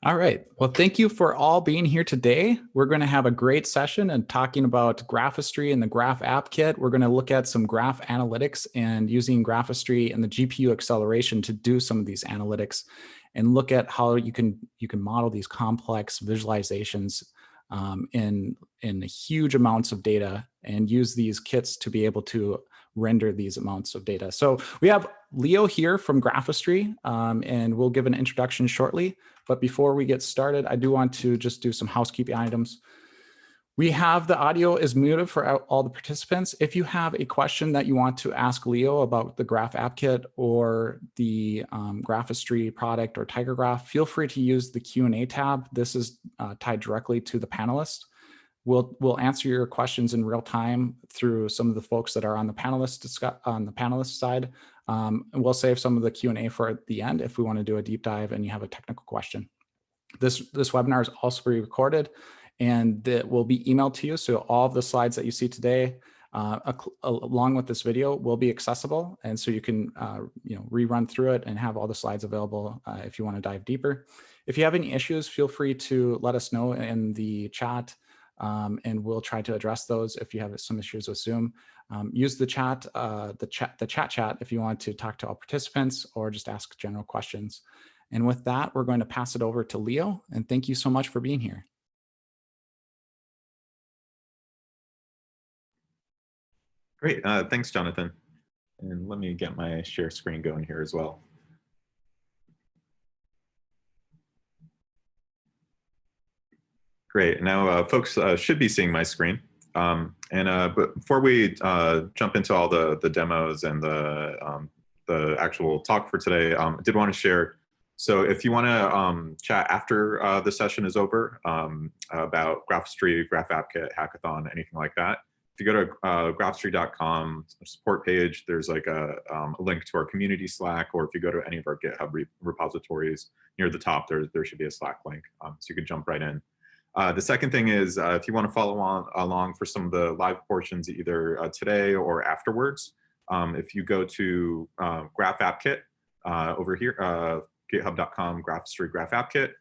All right. Well, thank you for all being here today. We're going to have a great session and talking about Graphistry and the GraphAppKit. We're going to look at some graph analytics and using Graphistry and the GPU acceleration to do some of these analytics and look at how you can model these complex visualizations in huge amounts of data and use these kits to be able to render these amounts of data. So we have Leo here from Graphistry, and we'll give an introduction shortly. But before we get started, I do want to just do some housekeeping items. We have the audio is muted for all the participants. If you have a question that you want to ask Leo about the GraphAppKit or the Graphistry product or TigerGraph, feel free to use the Q&A tab. This is tied directly to the panelists. We'll answer your questions in real time through some of the folks that are on the panelist side. And we'll save some of the Q&A for the end if we want to do a deep dive and you have a technical question. This webinar is also recorded and it will be emailed to you. So all of the slides that you see today, along with this video, will be accessible. And so you can rerun through it and have all the slides available if you want to dive deeper. If you have any issues, feel free to let us know in the chat. And we'll try to address those if you have some issues with Zoom. Use the chat if you want to talk to all participants or just ask general questions. And with that, we're going to pass it over to Leo. And thank you so much for being here. Great. Thanks, Jonathan. And let me get my share screen going here as well. Great. Now, folks should be seeing my screen. But before we jump into all the demos and the actual talk for today, I did want to share. So if you want to chat after the session is over about Graphistry, GraphAppKit, Hackathon, anything like that, if you go to graphistry.com support page, there's like a link to our community Slack, or if you go to any of our GitHub repositories near the top, there should be a Slack link, so you can jump right in. The second thing is if you want to follow along for some of the live portions either today or afterwards, if you go to GraphAppKit over here, github.com, Graphistry, GraphAppKit,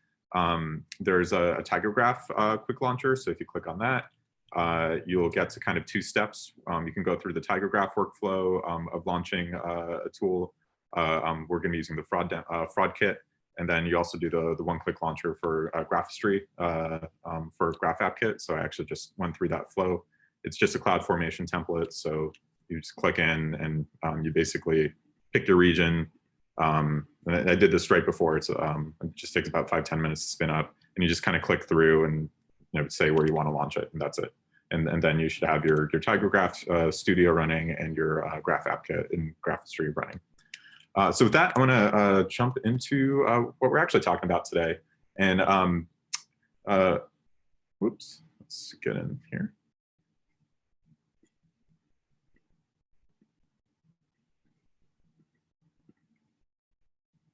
there's a TigerGraph quick launcher. So if you click on that, you'll get to kind of two steps. You can go through the TigerGraph workflow of launching a tool. We're going to be using the fraud kit. And then you also do the one-click launcher for Graphistry for GraphAppKit. So I actually just went through that flow. It's just a cloud formation template. So you just click in and you basically pick your region. And I did this right before. It just takes about 5–10 minutes to spin up. And you just kind of click through and say where you want to launch it. And that's it. And then you should have your TigerGraph Studio running and your GraphAppKit and Graphistry running. So with that, I want to jump into what we're actually talking about today. And whoops, let's get in here.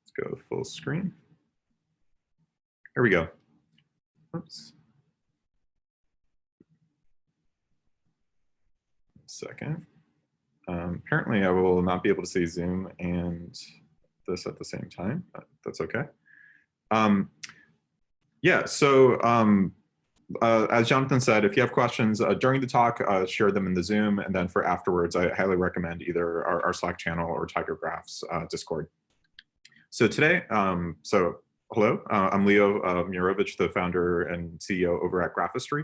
Let's go full screen. Here we go. Oops. Second. Apparently, I will not be able to see Zoom and this at the same time, but that's okay. Yeah, so as Jonathan said, if you have questions during the talk, share them in the Zoom, and then for afterwards, I highly recommend either our Slack channel or TigerGraph's Discord. So today, hello, I'm Leo Murovich, the founder and CEO over at Graphistry.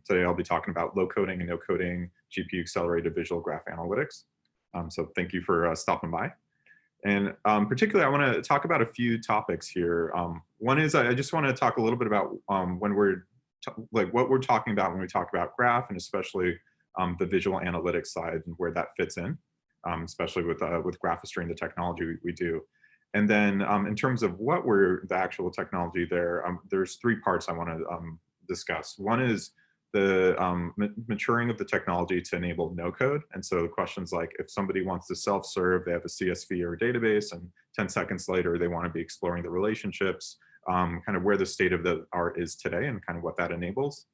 Today I'll be talking about low coding and no coding GPU accelerated visual graph analytics. So thank you for stopping by. And particularly I want to talk about a few topics here. One is I just want to talk a little bit about when we're what we're talking about when we talk about graph, and especially the visual analytics side and where that fits in, especially with Graphistry and the technology we do. And then in terms of what we're the actual technology there, there's three parts I want to discuss. One is the maturing of the technology to enable no code. And so questions like if somebody wants to self-serve, they have a CSV or a database, and 10 seconds later, they want to be exploring the relationships, kind of where the state of the art is today and kind of what that enables.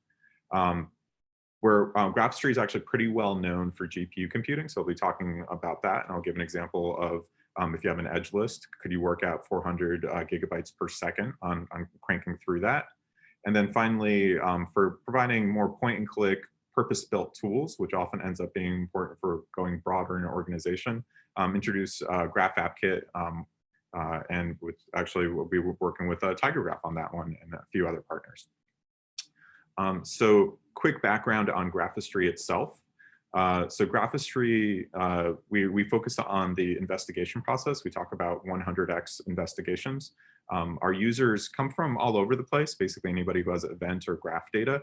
Where Graphistry is actually pretty well known for GPU computing. So I'll be talking about that, and I'll give an example of If you have an edge list, could you work out 400 gigabytes per second on cranking through that? And then finally, for providing more point and click purpose-built tools, which often ends up being important for going broader in an organization, introduce GraphAppKit, and which actually we'll be working with TigerGraph on that one and a few other partners. So quick background on Graphistry itself. So Graphistry, we focus on the investigation process. We talk about 100x investigations. Our users come from all over the place, basically anybody who has event or graph data.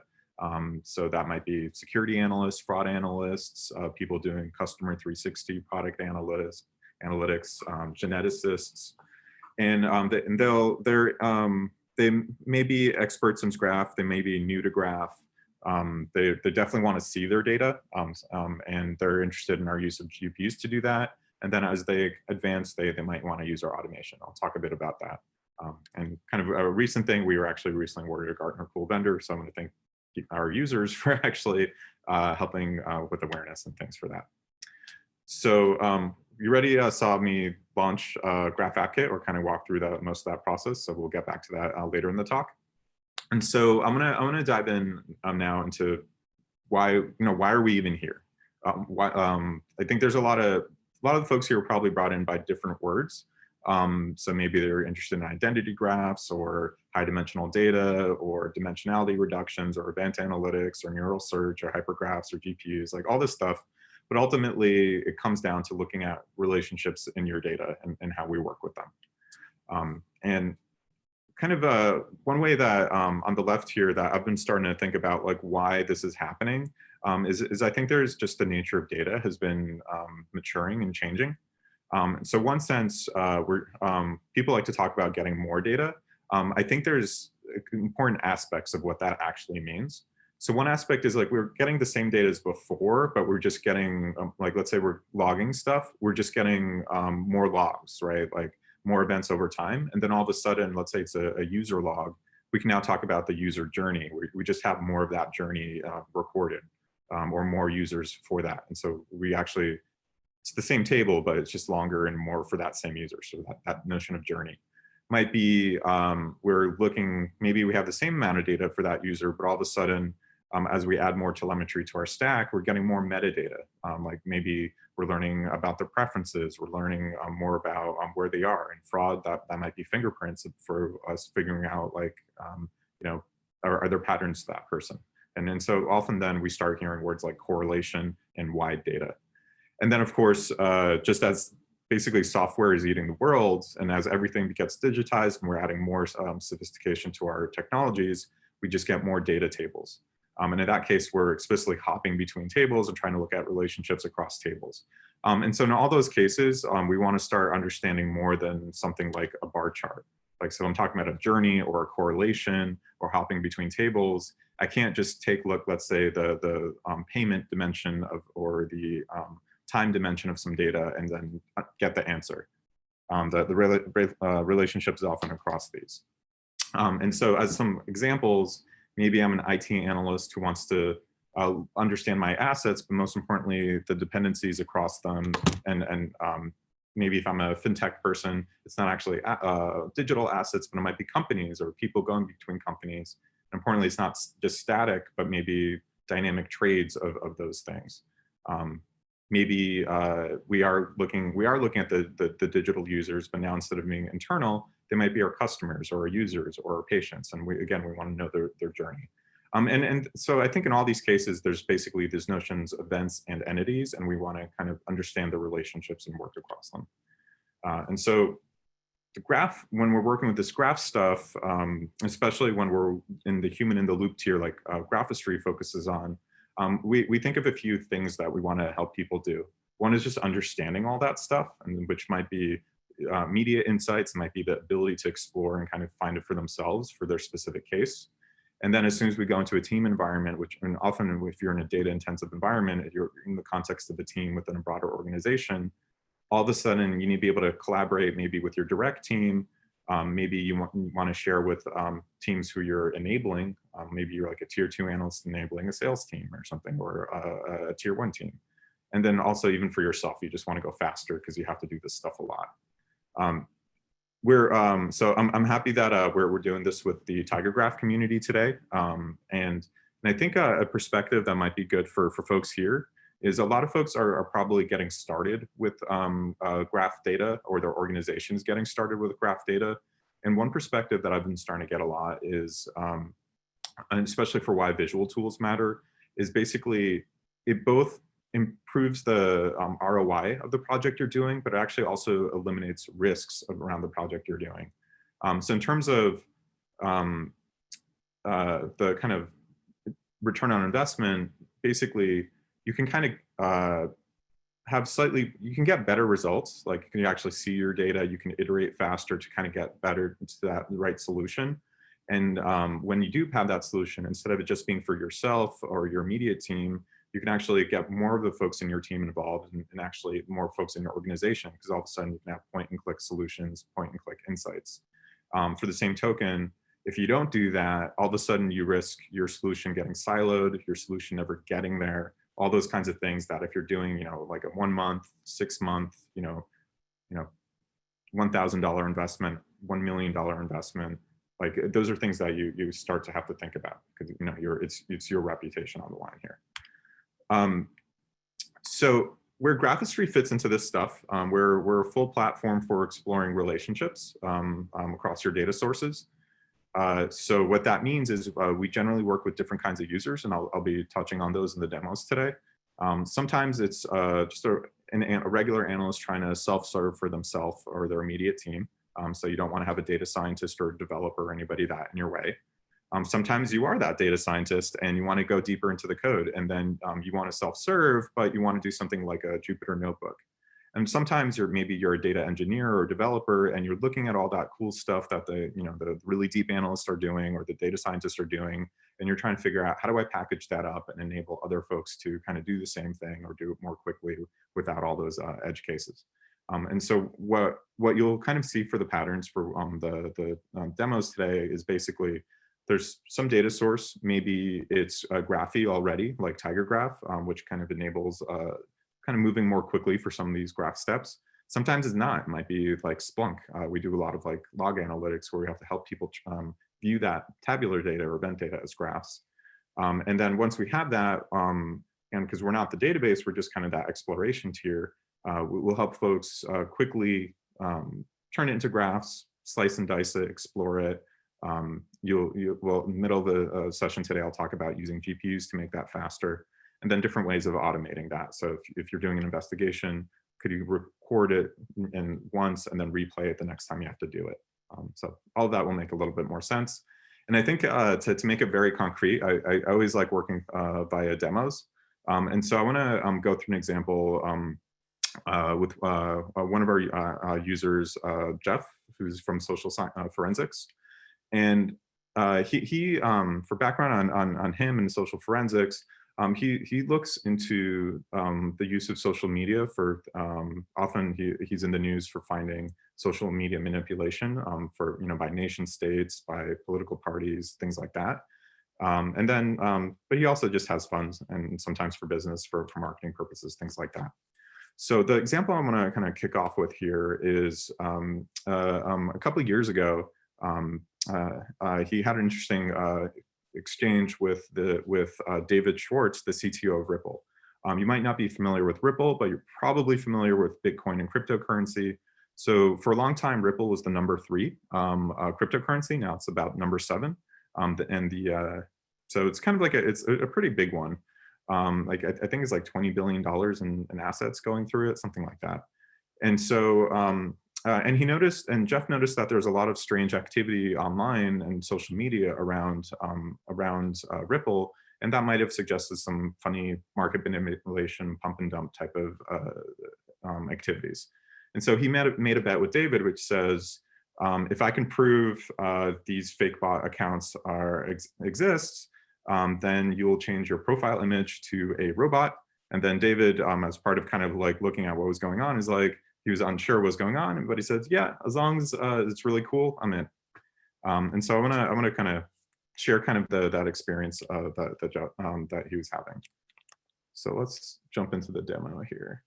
So that might be security analysts, fraud analysts, people doing customer 360 product analytics, geneticists, and they may be experts in Graph, they may be new to Graph. They definitely want to see their data, and they're interested in our use of GPUs to do that. And then as they advance, they might want to use our automation. I'll talk a bit about that. And kind of a recent thing, we were actually recently awarded a Gartner Cool Vendor, so I'm going to thank our users for actually helping with awareness and things for that. So you already saw me launch GraphAppKit or kind of walk through most of that process. So we'll get back to that later in the talk. And so I'm gonna dive in now into why are we even here? I think there's a lot of the folks here were probably brought in by different words. So maybe they're interested in identity graphs or high dimensional data or dimensionality reductions or event analytics or neural search or hypergraphs or GPUs, like all this stuff. But ultimately, it comes down to looking at relationships in your data and how we work with them. And kind of one way that on the left here that I've been starting to think about like why this is happening is I think there's just the nature of data has been maturing and changing. So one sense, people like to talk about getting more data. I think there's important aspects of what that actually means. So one aspect is like we're getting the same data as before, but we're just getting like, let's say we're logging stuff, we're just getting more logs, right? Like more events over time. And then all of a sudden, let's say it's a user log, we can now talk about the user journey. We just have more of that journey recorded or more users for that. And so we actually, it's the same table, but it's just longer and more for that same user. So that notion of journey might be, we're looking, maybe we have the same amount of data for that user, but all of a sudden, as we add more telemetry to our stack, we're getting more metadata. Like maybe we're learning about their preferences, we're learning more about where they are. In fraud, that might be fingerprints for us figuring out like, are there patterns to that person? And then so often then we start hearing words like correlation and wide data. And then of course, just as basically software is eating the world, and as everything gets digitized and we're adding more sophistication to our technologies, we just get more data tables. And in that case, we're explicitly hopping between tables and trying to look at relationships across tables. And so in all those cases, we want to start understanding more than something like a bar chart. Like, so I'm talking about a journey or a correlation or hopping between tables. I can't just take a look, let's say the payment dimension or the time dimension of some data and then get the answer. The relationship is often across these. And so as some examples, maybe I'm an IT analyst who wants to understand my assets, but most importantly, the dependencies across them. And maybe if I'm a fintech person, it's not actually digital assets, but it might be companies or people going between companies. And importantly, it's not just static, but maybe dynamic trades of those things. Maybe we are looking at the digital users, but now instead of being internal, they might be our customers or our users or our patients. And we want to know their journey. And so I think in all these cases, there's basically these notions, events and entities, and we want to kind of understand the relationships and work across them. And so the graph, when we're working with this graph stuff, especially when we're in the human in the loop tier, like Graphistry focuses on, we think of a few things that we want to help people do. One is just understanding all that stuff, and which might be media insights, might be the ability to explore and kind of find it for themselves for their specific case. And then as soon as we go into a team environment, and often if you're in a data intensive environment, if you're in the context of the team within a broader organization, all of a sudden you need to be able to collaborate maybe with your direct team. Maybe you want to share with teams who you're enabling. Maybe you're like a tier 2 analyst enabling a sales team or something, or a tier 1 team. And then also even for yourself, you just want to go faster because you have to do this stuff a lot. So I'm happy that we're doing this with the Tiger Graph community today. And I think a perspective that might be good for folks here is a lot of folks are probably getting started with graph data, or their organizations getting started with graph data. And one perspective that I've been starting to get a lot is, and especially for why visual tools matter, is basically it both improves the ROI of the project you're doing, but it actually also eliminates risks around the project you're doing. So in terms of the kind of return on investment, basically you can kind of you can get better results. Like you can actually see your data, you can iterate faster to kind of get better to that right solution. And when you do have that solution, instead of it just being for yourself or your immediate team, you can actually get more of the folks in your team involved, and actually more folks in your organization, because all of a sudden you can have point and click solutions, point and click insights. For the same token, if you don't do that, all of a sudden you risk your solution getting siloed, your solution never getting there, all those kinds of things that if you're doing, like a 1 month, 6 month, $1,000 investment, $1 million investment, like those are things that you start to have to think about, because it's your reputation on the line here. So where Graphistry fits into this stuff, we're a full platform for exploring relationships across your data sources. So what that means is we generally work with different kinds of users, and I'll be touching on those in the demos today. Sometimes it's just a regular analyst trying to self-serve for themselves or their immediate team. So you don't want to have a data scientist or developer or anybody that in your way. Sometimes you are that data scientist and you want to go deeper into the code, and then you want to self-serve, but you want to do something like a Jupyter notebook. And sometimes maybe you're a data engineer or developer, and you're looking at all that cool stuff that the really deep analysts are doing or the data scientists are doing, and you're trying to figure out, how do I package that up and enable other folks to kind of do the same thing or do it more quickly without all those edge cases. And so what you'll kind of see for the patterns for the demos today is basically there's some data source. Maybe it's a Graphy already, like Tiger Graph, which kind of enables kind of moving more quickly for some of these graph steps. Sometimes it's not. It might be like Splunk. We do a lot of like log analytics where we have to help people view that tabular data or event data as graphs. And then once we have that, and because we're not the database, we're just kind of that exploration tier, we'll help folks quickly turn it into graphs, slice and dice it, explore it. Well, in the middle of the session today, I'll talk about using GPUs to make that faster, and then different ways of automating that. So if you're doing an investigation, could you record it in once and then replay it the next time you have to do it? So all of that will make a little bit more sense. And I think to make it very concrete, I always like working via demos. And so I want to go through an example with one of our users, Jeff, who's from social forensics. And he for background on him and social forensics, he looks into the use of social media for often he's in the news for finding social media manipulation for by nation states, by political parties, things like that. And then but he also just has funds, and sometimes for business, for marketing purposes, things like that. So the example I'm going to kind of kick off with here is a couple of years ago, he had an interesting exchange with David Schwartz, the CTO of Ripple. You might not be familiar with Ripple, but you're probably familiar with Bitcoin and cryptocurrency. So for a long time, Ripple was the #3 cryptocurrency. Now it's about #7. So it's kind of like it's a pretty big one. Like I think it's like $20 billion in assets going through it, something like that. And so and he noticed, and Jeff noticed, that there's a lot of strange activity online and social media around Ripple, and that might have suggested some funny market manipulation, pump and dump type of activities. And so he made a bet with David, which says, if I can prove these fake bot accounts exist, then you'll change your profile image to a robot. And then David, as part of kind of like looking at what was going on, is like, he was unsure what was going on, but he said, yeah, as long as it's really cool, I'm in. And so I'm gonna kind of share kind of that experience that he was having. So let's jump into the demo here.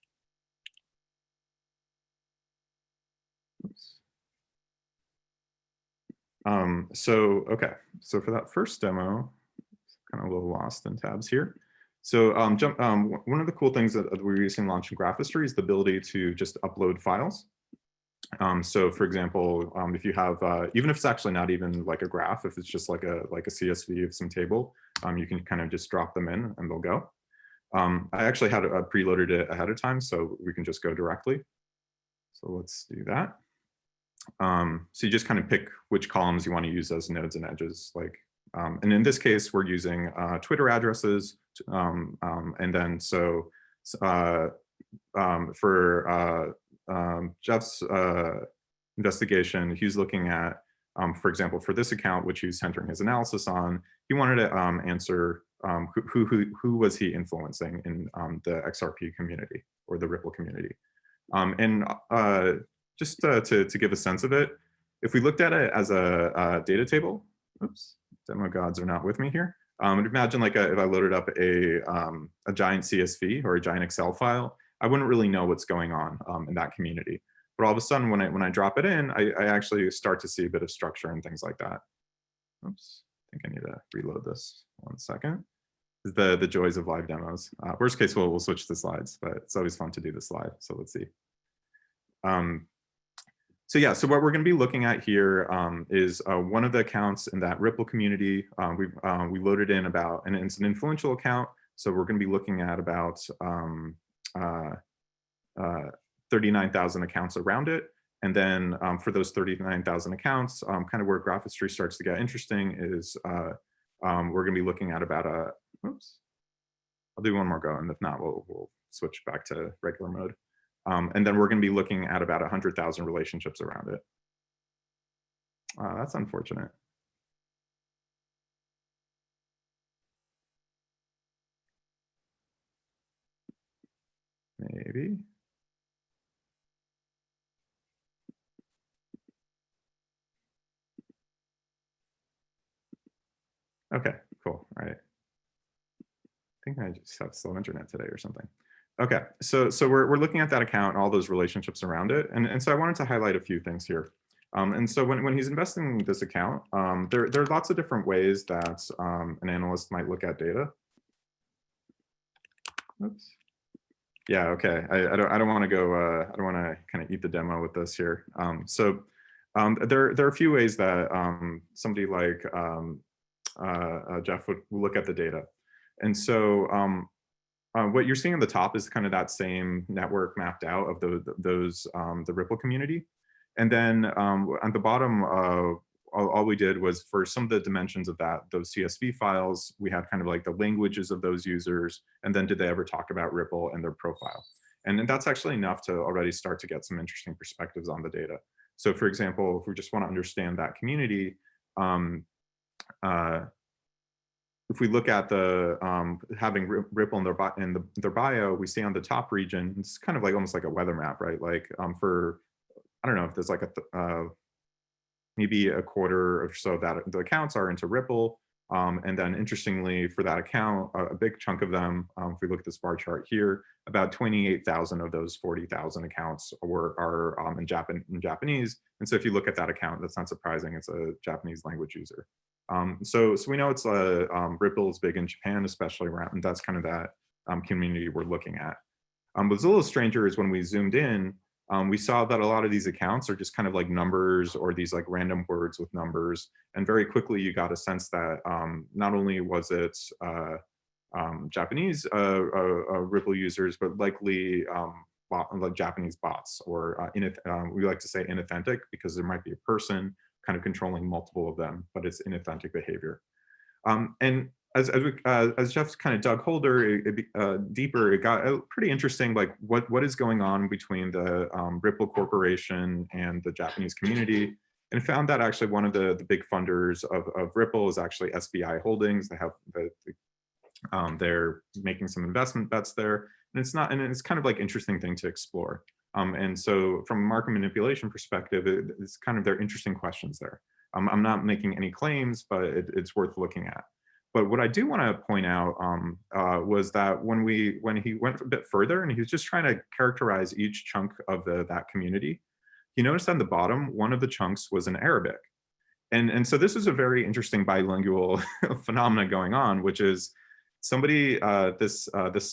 Oops. Okay, so for that first demo, kind of a little lost in tabs here. So one of the cool things that we're using launching Graphistry is the ability to just upload files. So for example, if you have, even if it's actually not even like a graph, if it's just like a CSV of some table, you can kind of just drop them in and they'll go. I actually had preloaded it ahead of time, so we can just go directly. So let's do that. So you just kind of pick which columns you want to use as nodes and edges. And in this case, we're using Twitter addresses. And then so for Jeff's investigation, he's looking at, for example, for this account, which he's centering his analysis on, he wanted to answer who was he influencing in the XRP community or the Ripple community. Just to give a sense of it, if we looked at it as a data table, oops, demo gods are not with me here. Imagine like if I loaded up a giant CSV or a giant Excel file, I wouldn't really know what's going on in that community. But all of a sudden, when I drop it in, I actually start to see a bit of structure and things like that. Oops, I think I need to reload this 1 second. The joys of live demos. Worst case, we'll switch to slides, but it's always fun to do the slide. So let's see. So yeah, so what we're going to be looking at here is one of the accounts in that Ripple community. We loaded in about, and it's an influential account. So we're going to be looking at about 39,000 accounts around it. And then for those 39,000 accounts, kind of where Graphistry starts to get interesting is we're going to be looking at about oops, I'll do one more go, and if not, we'll switch back to regular mode. And then we're going to be looking at about 100,000 relationships around it. That's unfortunate. Maybe. Okay, cool. All right. I think I just have slow internet today or something. Okay, so we're looking at that account and all those relationships around it. And so I wanted to highlight a few things here. And so when he's investing in this account, there are lots of different ways that an analyst might look at data. Oops. Yeah, okay. I don't want to go, I don't want to kind of eat the demo with this here. There are a few ways that somebody like Jeff would look at the data. And so what you're seeing on the top is kind of that same network mapped out of the Ripple community. And then on the bottom, all we did was for some of the dimensions of those CSV files, we had kind of like the languages of those users, and then did they ever talk about Ripple and their profile. And that's actually enough to already start to get some interesting perspectives on the data. So for example, if we just want to understand that community, if we look at the having Ripple in their bio, we see on the top region, it's kind of like almost like a weather map, right? Like for, I don't know if there's like maybe a quarter or so that the accounts are into Ripple. And then interestingly for that account, a big chunk of them, if we look at this bar chart here, about 28,000 of those 40,000 accounts are in Japanese. And so if you look at that account, that's not surprising, it's a Japanese language user. So we know it's Ripple is big in Japan, especially around, and that's kind of that community we're looking at. What's a little stranger is when we zoomed in, we saw that a lot of these accounts are just kind of like numbers or these like random words with numbers. And very quickly you got a sense that not only was it Japanese Ripple users, but likely like Japanese bots, or we like to say inauthentic, because there might be a person kind of controlling multiple of them, but it's inauthentic behavior. And as Jeff kind of dug deeper, it got pretty interesting, like what is going on between the Ripple Corporation and the Japanese community, and found that actually one of the big funders of Ripple is actually SBI Holdings. They have they're making some investment bets there, and it's kind of like interesting thing to explore. And so from a market manipulation perspective, it's kind of, there are interesting questions there. I'm not making any claims, but it's worth looking at. But what I do want to point out was that when he went a bit further and he was just trying to characterize each chunk of that community, he noticed on the bottom, one of the chunks was in Arabic. And so this is a very interesting bilingual phenomena going on, which is somebody, this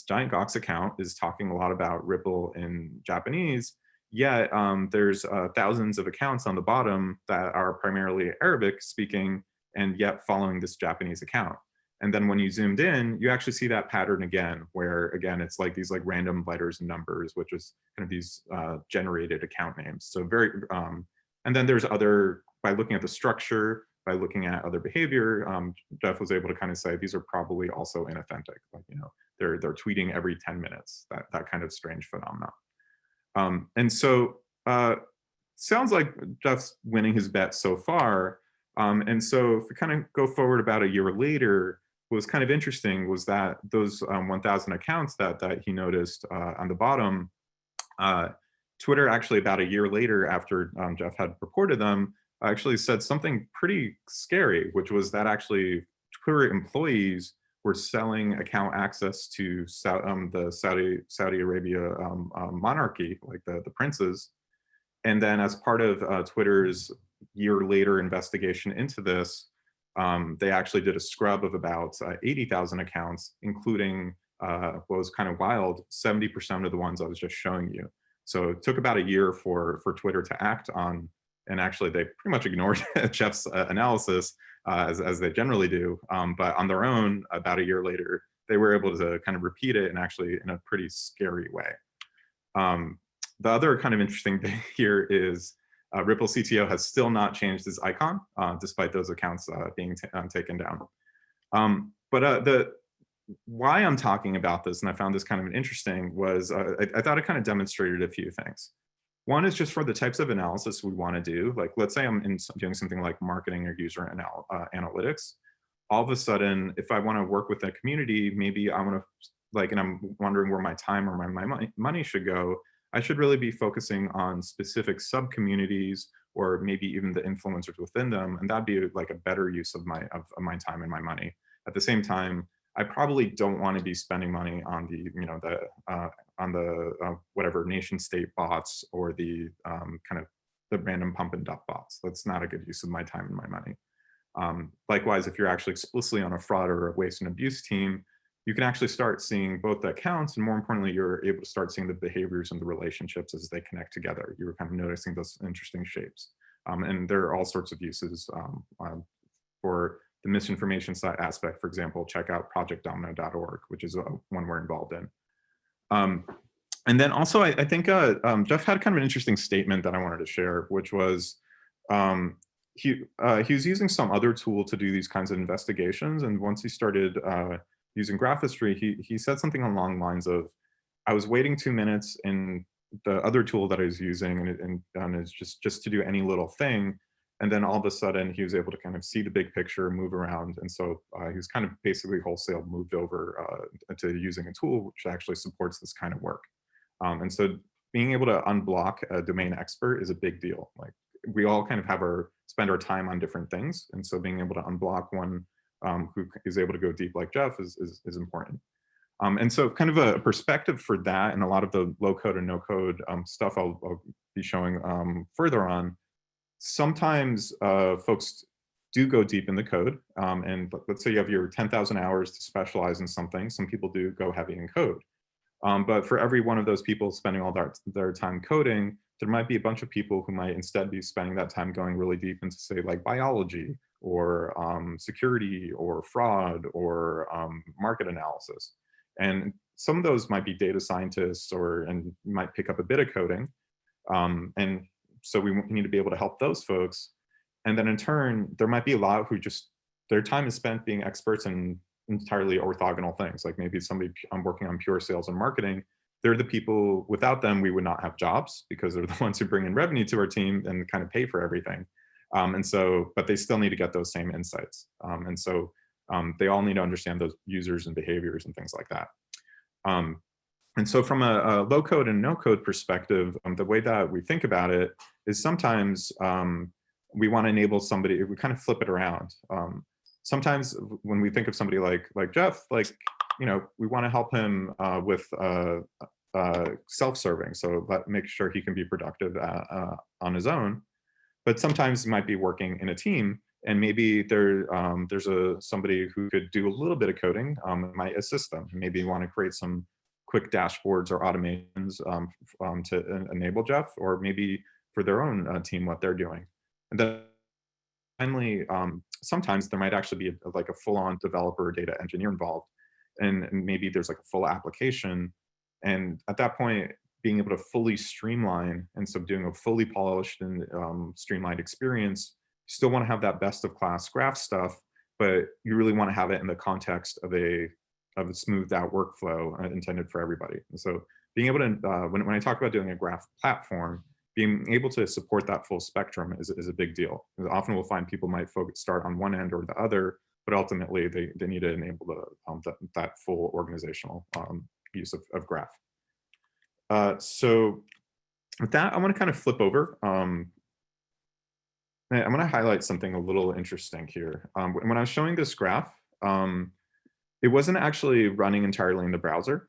giant Gox account is talking a lot about Ripple in Japanese, yet there's thousands of accounts on the bottom that are primarily Arabic speaking and yet following this Japanese account. And then when you zoomed in, you actually see that pattern again, where again, it's like these like random letters and numbers, which is kind of these generated account names. So very, and then there's other, by looking at the structure, by looking at other behavior, Jeff was able to kind of say these are probably also inauthentic. Like, you know, they're tweeting every 10 minutes, that kind of strange phenomenon. And so sounds like Jeff's winning his bet so far. And so if we kind of go forward about a year later, what was kind of interesting was that those 1,000 accounts that he noticed on the bottom, Twitter actually about a year later after Jeff had reported them, actually said something pretty scary, which was that actually Twitter employees were selling account access to the Saudi Arabia monarchy, like the princes. And then as part of Twitter's year later investigation into this, they actually did a scrub of about 80,000 accounts, including what was kind of wild, 70% of the ones I was just showing you. So it took about a year for Twitter to act on, and actually they pretty much ignored Jeff's analysis as they generally do. But on their own, about a year later, they were able to kind of repeat it, and actually in a pretty scary way. The other kind of interesting thing here is Ripple CTO has still not changed his icon, despite those accounts being taken down. But why I'm talking about this, and I found this kind of interesting, was I thought it kind of demonstrated a few things. One is just for the types of analysis we want to do. Like, let's say I'm doing something like marketing or user analytics. All of a sudden, if I want to work with a community, maybe I want to, like, and I'm wondering where my time or my money should go, I should really be focusing on specific sub-communities, or maybe even the influencers within them, and that'd be like a better use of my time and my money. At the same time, I probably don't want to be spending money on the, you know, whatever nation state bots, or the kind of the random pump and dump bots. That's not a good use of my time and my money. Likewise, if you're actually explicitly on a fraud or a waste and abuse team, you can actually start seeing both the accounts, and more importantly, you're able to start seeing the behaviors and the relationships as they connect together. You were kind of noticing those interesting shapes. And there are all sorts of uses for the misinformation side aspect. For example, check out projectdomino.org, which is one we're involved in. And then also, I think Jeff had kind of an interesting statement that I wanted to share, which was he was using some other tool to do these kinds of investigations. And once he started using Graphistry, he said something along the lines of, I was waiting 2 minutes in the other tool that I was using, and it's just to do any little thing. And then all of a sudden, he was able to kind of see the big picture, move around. And so he was kind of basically wholesale moved over to using a tool which actually supports this kind of work. And so being able to unblock a domain expert is a big deal. Like, we all kind of spend our time on different things. And so being able to unblock one who is able to go deep like Jeff is important. And so kind of a perspective for that, and a lot of the low code and no code stuff I'll be showing further on. Sometimes folks do go deep in the code, and let's say you have your 10,000 hours to specialize in something. Some people do go heavy in code. But for every one of those people spending all their time coding, there might be a bunch of people who might instead be spending that time going really deep into, say, like biology, or security, or fraud, or market analysis. And some of those might be data scientists, and might pick up a bit of coding. And so we need to be able to help those folks. And then in turn, there might be a lot who just, their time is spent being experts in entirely orthogonal things. Like maybe somebody working on pure sales and marketing. They're the people, without them, we would not have jobs, because they're the ones who bring in revenue to our team and kind of pay for everything. And so, but they still need to get those same insights. And so they all need to understand those users and behaviors and things like that. And so from a low code and no code perspective, the way that we think about it is sometimes we want to enable somebody, we kind of flip it around. Sometimes when we think of somebody like Jeff, like, you know, we want to help him with self-serving, so make sure he can be productive on his own. But sometimes he might be working in a team, and maybe there's somebody who could do a little bit of coding, might assist them. Maybe you want to create some quick dashboards or automations to enable Jeff, or maybe for their own team what they're doing. And then finally, sometimes there might actually be like a full-on developer data engineer involved, and maybe there's like a full application. And at that point, being able to fully streamline, and so doing a fully polished and streamlined experience, you still want to have that best of class graph stuff, but you really want to have it in the context of a smoothed out workflow intended for everybody. And so being able to, when I talk about doing a graph platform, being able to support that full spectrum is a big deal. And often we'll find people might start on one end or the other, but ultimately they need to enable that full organizational use of graph. So with that, I want to kind of flip over. I'm going to highlight something a little interesting here. When I was showing this graph, it wasn't actually running entirely in the browser.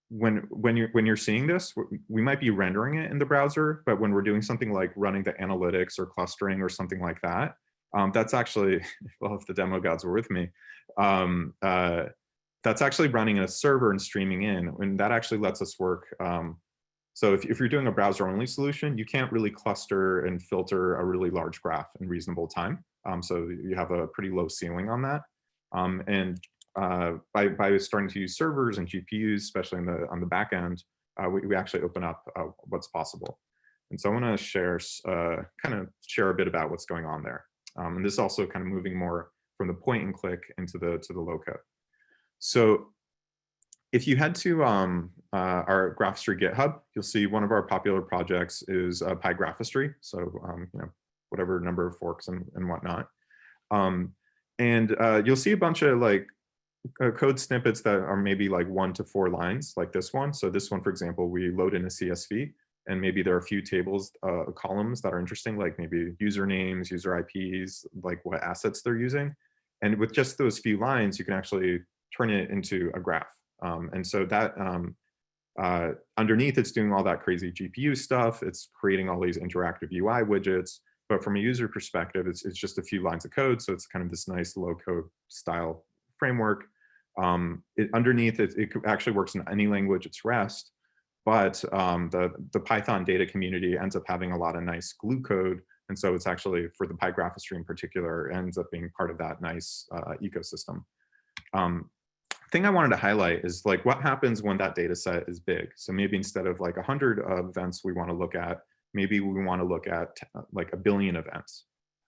When you're seeing this, we might be rendering it in the browser, but when we're doing something like running the analytics or clustering or something like that, that's actually, well, if the demo gods were with me, that's actually running in a server and streaming in, and that actually lets us work. So if you're doing a browser-only solution, you can't really cluster and filter a really large graph in reasonable time. So you have a pretty low ceiling on that. By starting to use servers and GPUs, especially on the back end, we actually open up what's possible. And so I want to share a bit about what's going on there. And this is also kind of moving more from the point and click into the low code. So if you head to our Graphistry GitHub, you'll see one of our popular projects is PyGraphistry. So whatever number of forks and whatnot. And you'll see a bunch of like code snippets that are maybe like 1 to 4 lines, like this one. So this one, for example, we load in a CSV, and maybe there are a few tables, columns that are interesting, like maybe usernames, user IPs, like what assets they're using. And with just those few lines, you can actually turn it into a graph. And so that underneath, it's doing all that crazy GPU stuff. It's creating all these interactive UI widgets. But from a user perspective, it's just a few lines of code. So it's kind of this nice low code style framework. Underneath, it actually works in any language. It's REST. But the Python data community ends up having a lot of nice glue code. And so it's actually, for the PyGraphistry in particular, ends up being part of that nice ecosystem. Thing I wanted to highlight is like what happens when that data set is big. So maybe instead of like 100 events we want to look at, maybe we want to look at like 1 billion events.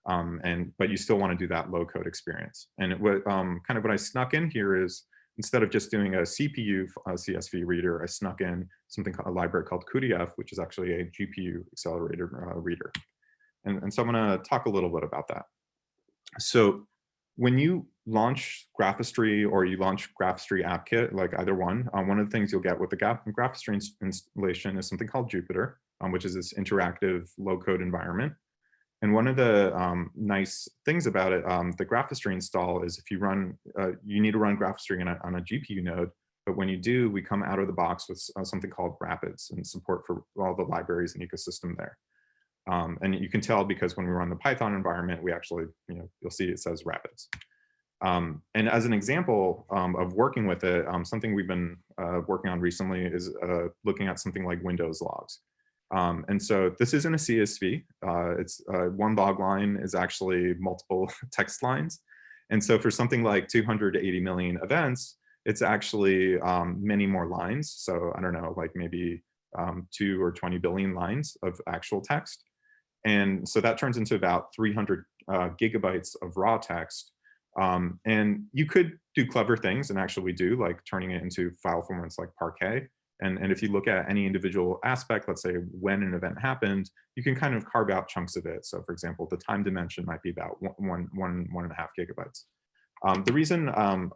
But you still want to do that low code experience. And kind of what I snuck in here is, instead of just doing a CPU CSV reader, I snuck in something called a library called cuDF, which is actually a GPU accelerated reader. And so I'm going to talk a little bit about that. So when you launch Graphistry or you launch Graphistry AppKit, like either one of the things you'll get with the Graphistry installation is something called Jupyter, which is this interactive low-code environment. And one of the nice things about it, the Graphistry install, is if you run, you need to run Graphistry on a GPU node. But when you do, we come out of the box with something called Rapids and support for all the libraries and ecosystem there. And you can tell because when we run the Python environment, we actually, you'll see it says Rapids. And as an example of working with it, something we've been working on recently is looking at something like Windows logs. And so this isn't a CSV. It's one log line is actually multiple text lines. And so for something like 280 million events, it's actually many more lines. So I don't know, like maybe 2 or 20 billion lines of actual text. And so that turns into about 300 gigabytes of raw text. And you could do clever things, and actually we do, like turning it into file formats like Parquet. And if you look at any individual aspect, let's say when an event happened, you can kind of carve out chunks of it. So for example, the time dimension might be about 1.5 gigabytes. The reason I'm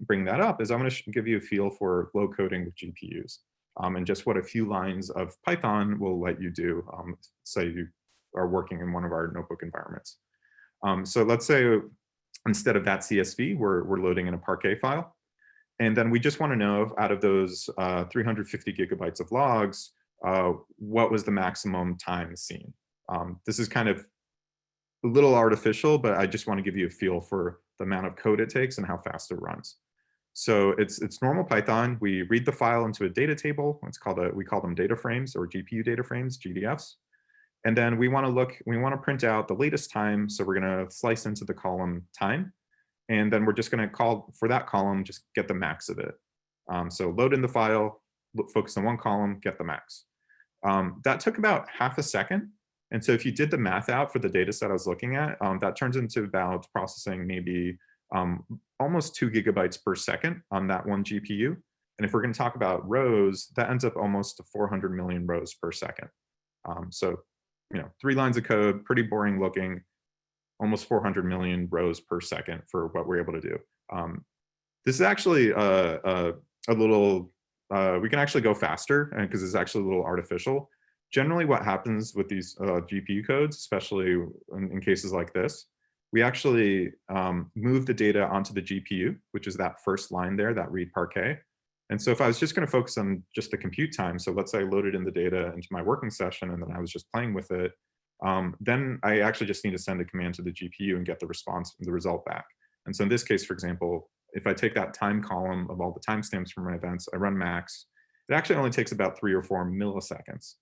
bringing that up is I'm going to give you a feel for low coding with GPUs, and just what a few lines of Python will let you do, say you are working in one of our notebook environments. So let's say instead of that CSV, we're loading in a Parquet file. And then we just want to know if out of those 350 gigabytes of logs, what was the maximum time seen. This is kind of a little artificial, but I just want to give you a feel for the amount of code it takes and how fast it runs. So it's normal Python. We read the file into a data table. We call them data frames or GPU data frames, GDFs. And then we want to print out the latest time. So we're going to slice into the column time. And then we're just going to call for that column, just get the max of it. So load in the file, focus on one column, get the max. That took about half a second. And so if you did the math out for the data set I was looking at, that turns into about processing maybe almost 2 gigabytes per second on that one GPU. And if we're going to talk about rows, that ends up almost to 400 million rows per second. So, 3 lines of code, pretty boring looking, almost 400 million rows per second for what we're able to do. This is actually a little, we can actually go faster because it's actually a little artificial. Generally what happens with these GPU codes, especially in cases like this, we actually move the data onto the GPU, which is that first line there, that read parquet. And so if I was just going to focus on just the compute time, so let's say I loaded in the data into my working session and then I was just playing with it, then I actually just need to send a command to the GPU and get the result back. And so in this case, for example, if I take that time column of all the timestamps from my events, I run max, it actually only takes about 3 or 4 milliseconds.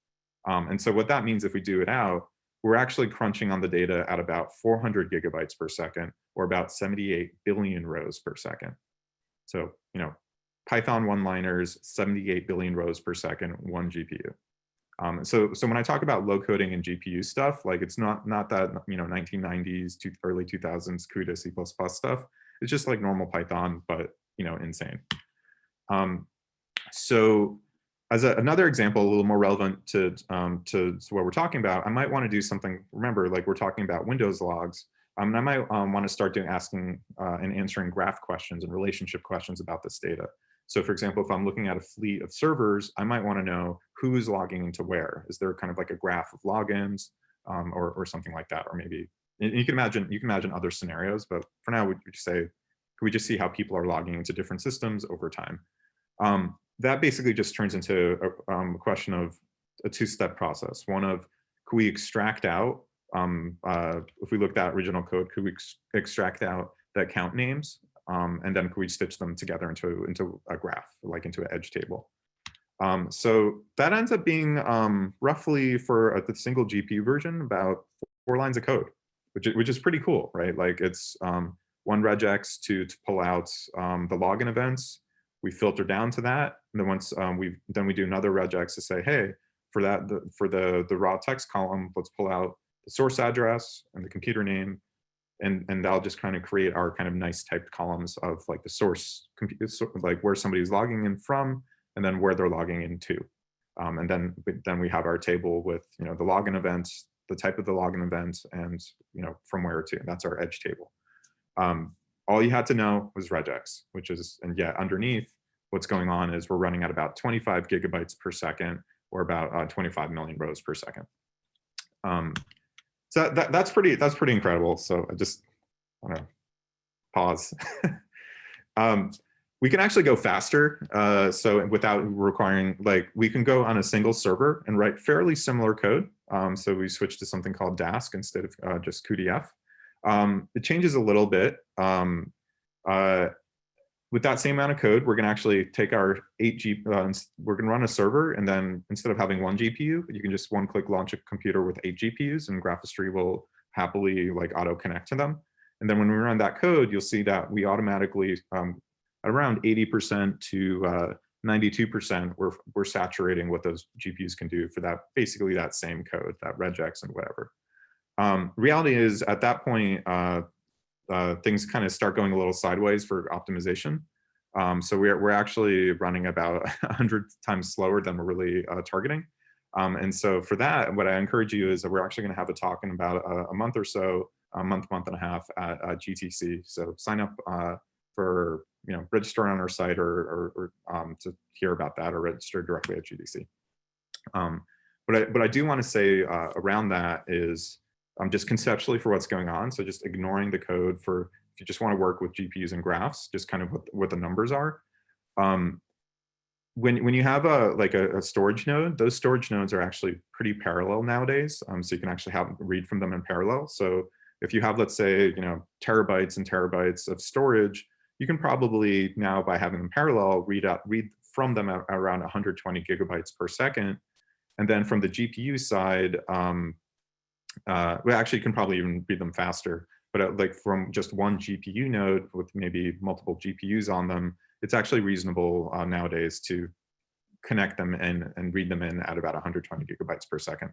And so what that means if we do it out, we're actually crunching on the data at about 400 gigabytes per second, or about 78 billion rows per second. So, Python one-liners, 78 billion rows per second, one GPU. So when I talk about low coding and GPU stuff, like it's not that 1990s to early 2000s CUDA C++ stuff. It's just like normal Python, but insane. So as another example, a little more relevant to what we're talking about, I might want to do something. Remember, like we're talking about Windows logs. And I might want to start asking and answering graph questions and relationship questions about this data. So for example, if I'm looking at a fleet of servers, I might want to know who's logging into where. Is there kind of like a graph of logins or something like that? Or maybe you can imagine other scenarios, but for now, we just say, can we just see how people are logging into different systems over time? That basically just turns into a question of a two-step process. One of, could we extract out, if we looked at original code, could we extract out the account names? And then could we stitch them together into a graph, like into an edge table? So that ends up being roughly for the single GPU version, about 4 lines of code, which is pretty cool, right? Like it's one regex to pull out the login events. We filter down to that, and then once we do another regex to say, hey, for the raw text column, let's pull out the source address and the computer name, and that'll just kind of create our kind of nice typed columns of like the source, like where somebody's logging in from, and then where they're logging into, and then we have our table with the login events, the type of the login event, and from where to. And that's our edge table. All you had to know was regex, which is, and yeah, underneath what's going on is we're running at about 25 gigabytes per second, or about 25 million rows per second. So that's pretty incredible. So I just want to pause. We can actually go faster. So without requiring, like, we can go on a single server and write fairly similar code. So we switched to something called Dask instead of just QDF. It changes a little bit. With that same amount of code, we're going to actually take our 8 we're going to run a server, and then instead of having 1 GPU, you can just one-click launch a computer with 8 GPUs, and Graphistry will happily like auto-connect to them. And then when we run that code, you'll see that we automatically, at around 80% to 92%, we're saturating what those GPUs can do for that, basically that same code, that regex and whatever. Reality is, at that point, things kind of start going a little sideways for optimization. So we're actually running about 100 times slower than we're really targeting. And so for that, what I encourage you is that we're actually going to have a talk in about a month or so, a month and a half at GTC. So sign up for, register on our site or to hear about that, or register directly at GTC. What I do want to say around that is, just conceptually for what's going on. So just ignoring the code for, if you just want to work with GPUs and graphs, just kind of what the numbers are. Um, when you have a storage node, those storage nodes are actually pretty parallel nowadays. So you can actually read from them in parallel. So if you have, let's say, terabytes and terabytes of storage, you can probably now, by having them parallel, read from them at around 120 gigabytes per second. And then from the GPU side, well, actually, you can probably even read them faster. But like from just one GPU node with maybe multiple GPUs on them, it's actually reasonable nowadays to connect them in and read them in at about 120 gigabytes per second.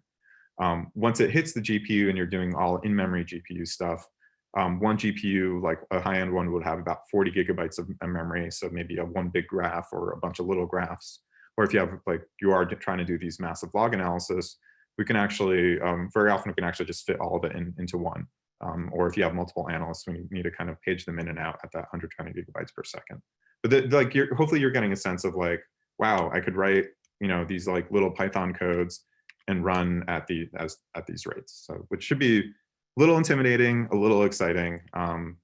Once it hits the GPU and you're doing all in-memory GPU stuff, one GPU, like a high-end one, would have about 40 gigabytes of memory. So maybe one big graph or a bunch of little graphs. Or if you have, like, you are trying to do these massive log analysis, we can actually, very often we can actually just fit all of it into one. Or if you have multiple analysts, we need to kind of page them in and out at that 120 gigabytes per second. But like, hopefully you're getting a sense of like, wow, I could write, these like little Python codes and run at these rates. So, which should be a little intimidating, a little exciting. I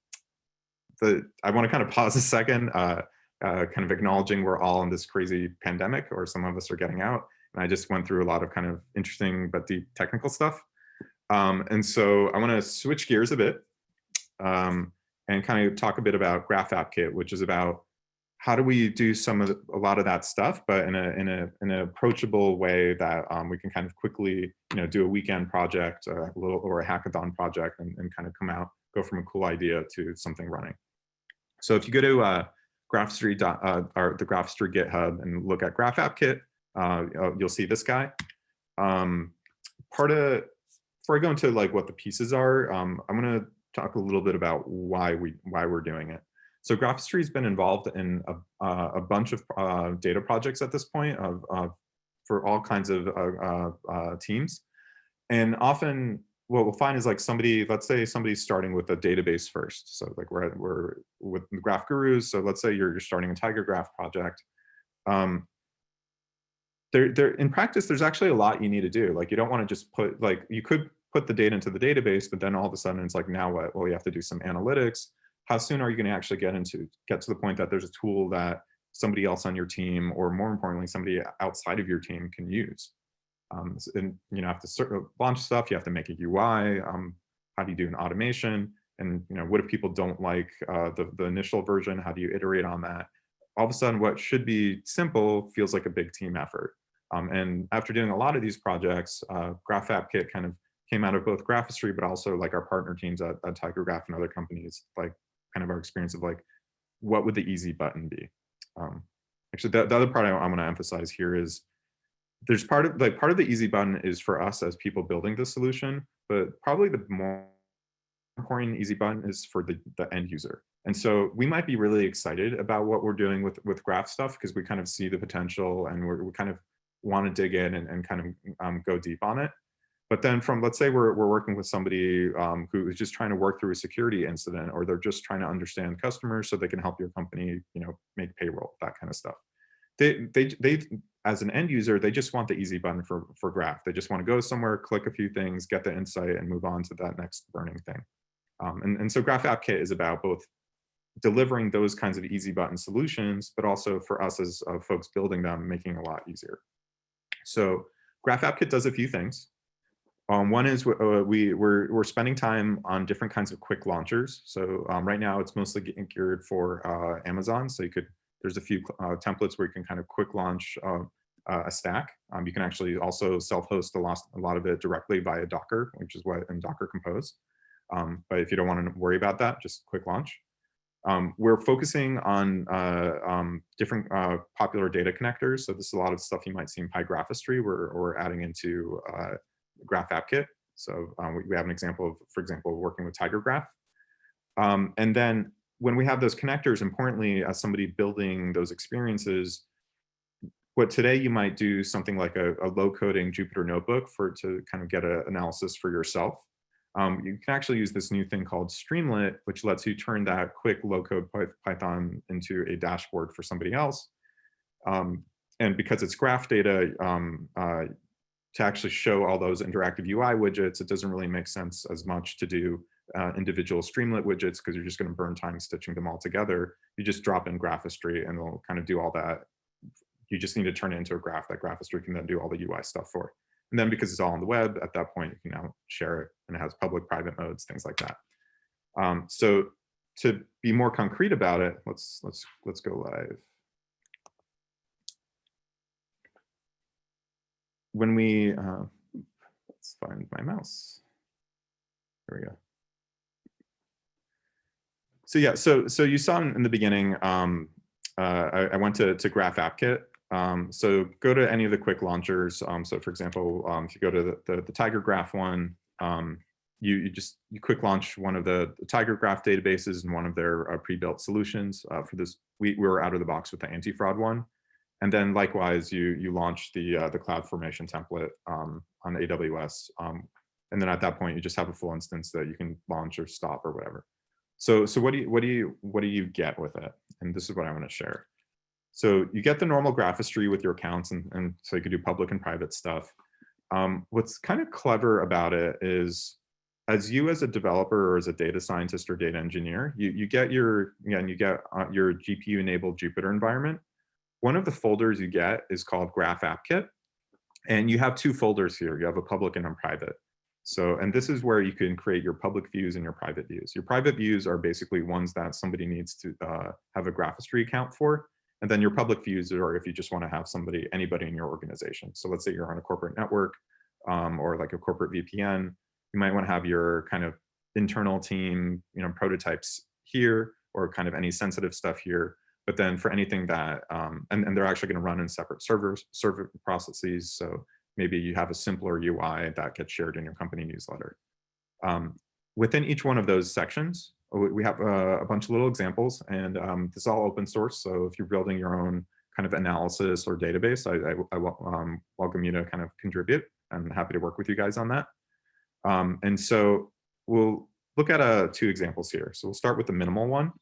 want to kind of pause a second, kind of acknowledging we're all in this crazy pandemic, or some of us are getting out. And I just went through a lot of kind of interesting but deep technical stuff. And so I want to switch gears a bit and kind of talk a bit about GraphAppKit, which is about how do we do a lot of that stuff, but in an approachable way that we can kind of quickly, do a weekend project, or a hackathon project, and kind of go from a cool idea to something running. So if you go to Graphistry or the Graphistry GitHub and look at GraphAppKit, you'll see this guy. Before I go into like what the pieces are, I'm going to talk a little bit about why we're doing it. So Graphistry has been involved in a bunch of data projects at this point for all kinds of teams. And often what we'll find is like let's say somebody's starting with a database first. So like we're with the Graph Gurus. So let's say you're starting a Tiger Graph project. In practice, there's actually a lot you need to do. Like, you don't want to just you could put the data into the database, but then all of a sudden it's like, now what? Well, you have to do some analytics. How soon are you going to actually get to the point that there's a tool that somebody else on your team, or more importantly, somebody outside of your team, can use? And have to launch stuff. You have to make a UI. How do you do an automation? And what if people don't like the initial version? How do you iterate on that? All of a sudden, what should be simple feels like a big team effort. And after doing a lot of these projects, GraphAppKit kind of came out of both Graphistry, but also like our partner teams at Tiger Graph and other companies, like kind of our experience of like, what would the easy button be? Actually, the other part I want to emphasize here is there's part of the easy button is for us as people building the solution, but probably the more important easy button is for the end user. And so we might be really excited about what we're doing with graph stuff, because we kind of see the potential, and we kind of want to dig in and kind of go deep on it. But then let's say we're working with somebody who is just trying to work through a security incident, or they're just trying to understand customers so they can help your company, make payroll, that kind of stuff. They as an end user, they just want the easy button for graph. They just want to go somewhere, click a few things, get the insight, and move on to that next burning thing. And so GraphAppKit is about both delivering those kinds of easy button solutions, but also for us as folks building them, making it a lot easier. So GraphAppKit does a few things. One is we're spending time on different kinds of quick launchers. So right now it's mostly geared for Amazon. So there's a few templates where you can kind of quick launch a stack. You can actually also self-host a lot of it directly via Docker, which is what in Docker Compose. But if you don't want to worry about that, just quick launch. We're focusing on different popular data connectors. So this is a lot of stuff you might see in PyGraphistry. We're adding into GraphAppKit. So we have an example of, for example, working with Tiger Graph. And then when we have those connectors, importantly, as somebody building those experiences, what today you might do something like a low-coding Jupyter notebook to kind of get an analysis for yourself. You can actually use this new thing called Streamlit, which lets you turn that quick low-code Python into a dashboard for somebody else. And because it's graph data, to actually show all those interactive UI widgets, it doesn't really make sense as much to do individual Streamlit widgets because you're just going to burn time stitching them all together. You just drop in Graphistry and it'll kind of do all that. You just need to turn it into a graph that Graphistry can then do all the UI stuff for. And then because it's all on the web, at that point, you can now share it, and it has public, private modes, things like that. So to be more concrete about it, let's go live. When we, let's find my mouse. There we go. So yeah, so you saw in the beginning, I went to GraphAppKit. So go to any of the quick launchers. So for example, if you go to the Tiger Graph one, you quick launch one of the Tiger Graph databases and one of their pre-built solutions. For this, we were out of the box with the anti-fraud one. And then likewise, you launch the CloudFormation template on AWS. And then at that point, you just have a full instance that you can launch or stop or whatever. So what do you get with it? And this is what I want to share. So you get the normal Graphistry with your accounts, and so you can do public and private stuff. What's kind of clever about it is, as a developer or as a data scientist or data engineer, you get your GPU enabled Jupyter environment. One of the folders you get is called GraphAppKit, and you have two folders here. You have a public and a private. So, and this is where you can create your public views and your private views. Your private views are basically ones that somebody needs to have a Graphistry account for. And then your public views are if you just want to have anybody in your organization. So let's say you're on a corporate network or like a corporate VPN, you might want to have your kind of internal team, prototypes here, or kind of any sensitive stuff here. But then for anything that, and they're actually going to run in separate server processes. So maybe you have a simpler UI that gets shared in your company newsletter. Within each one of those sections, we have a bunch of little examples, and this is all open source. So if you're building your own kind of analysis or database, I welcome you to kind of contribute. I'm happy to work with you guys on that. And so we'll look at two examples here. So we'll start with the minimal one.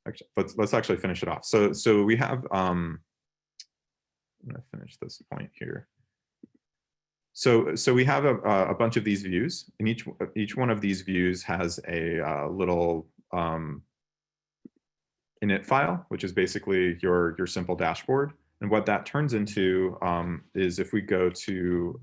Actually, let's actually finish it off. So we have, I'm gonna finish this point here. So we have a bunch of these views, and each one of these views has a little init file, which is basically your simple dashboard. And what that turns into is, if we go to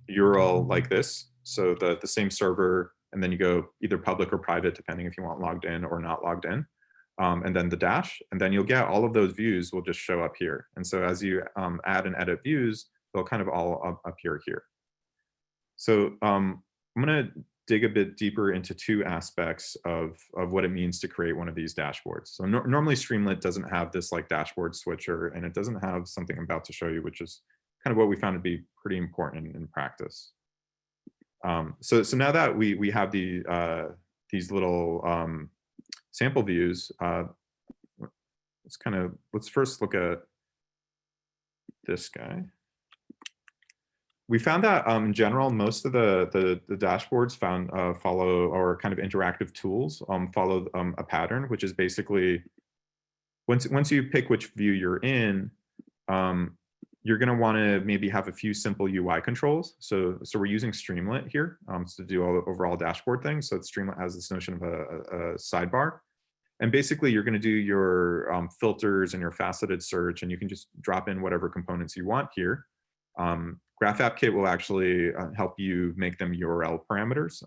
URL like this, so the same server, and then you go either public or private, depending if you want logged in or not logged in. And then the dash, and then you'll get all of those views will just show up here. And so as you add and edit views, they'll kind of all appear here. So I'm gonna dig a bit deeper into two aspects of what it means to create one of these dashboards. So normally Streamlit doesn't have this like dashboard switcher, and it doesn't have something I'm about to show you, which is kind of what we found to be pretty important in practice. So now that we have these little sample views, let's first look at this guy. We found that in general, most of the dashboards follow, or kind of interactive tools follow a pattern, which is basically once you pick which view you're in, you're going to want to maybe have a few simple UI controls. So we're using Streamlit here to do all the overall dashboard things. So Streamlit has this notion of a sidebar. And basically, you're going to do your filters and your faceted search, and you can just drop in whatever components you want here. GraphAppKit will actually help you make them URL parameters.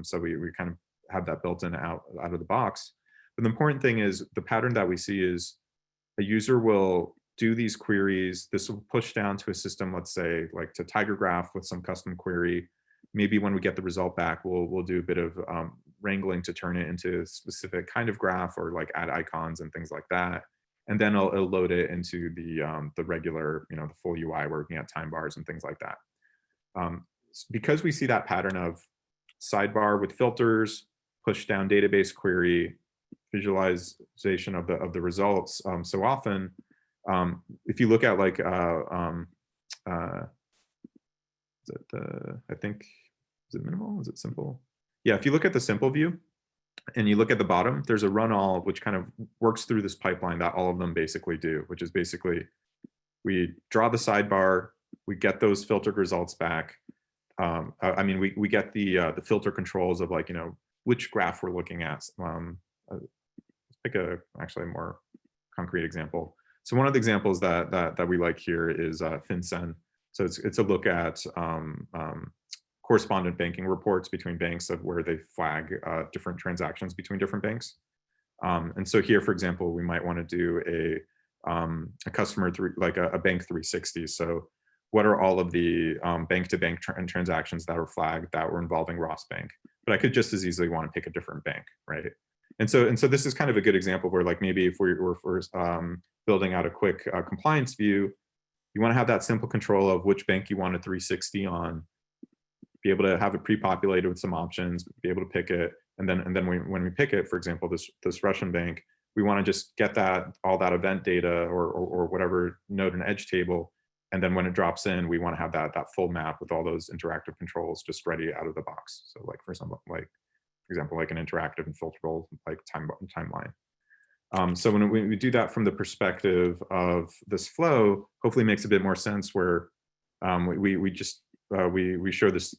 So we kind of have that built in out of the box. But the important thing is the pattern that we see is a user will do these queries. This will push down to a system, let's say like to Tiger Graph with some custom query. Maybe when we get the result back, we'll do a bit of wrangling to turn it into a specific kind of graph, or like add icons and things like that. And then it'll load it into the regular, the full UI, working at time bars and things like that. Because we see that pattern of sidebar with filters, push down database query, visualization of the results so often, if you look at like I think, is it minimal? Is it simple? Yeah, if you look at the simple view and you look at the bottom, there's a run all, which kind of works through this pipeline that all of them basically do, which is basically we draw the sidebar, we get those filtered results back, I mean, we get the filter controls of like, which graph we're looking at. Let's pick actually a more concrete example. So one of the examples that we like here is FinCEN. So it's a look at correspondent banking reports between banks of where they flag different transactions between different banks. And so here, for example, we might want to do a customer like a bank 360. So what are all of the bank-to-bank transactions that are flagged that were involving Ross Bank? But I could just as easily want to pick a different bank, right? And so this is kind of a good example where like maybe if we're building out a quick compliance view, you want to have that simple control of which bank you want a 360 on, be able to have it pre-populated with some options, be able to pick it, and then when we pick it, for example, this Russian bank, we want to just get all that event data or whatever node and edge table, and then when it drops in, we want to have that full map with all those interactive controls just ready out of the box. So like for example, like an interactive and filterable like timeline. So when we do that from the perspective of this flow, hopefully makes a bit more sense where we show this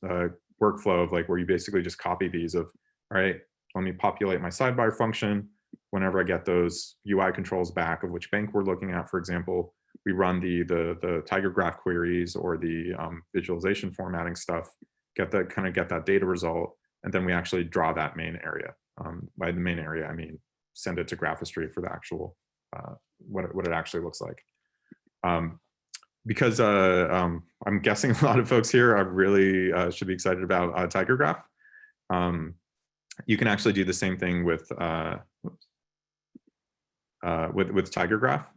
workflow of like where you basically just copy these of, all right, let me populate my sidebar function. Whenever I get those UI controls back of which bank we're looking at, for example, we run the Tiger Graph queries or the visualization formatting stuff, get that data result, and then we actually draw that main area. By the main area, I mean send it to Graphistry for the actual what it actually looks like. Because I'm guessing a lot of folks here are really should be excited about Tiger Graph. You can actually do the same thing with Tiger Graph,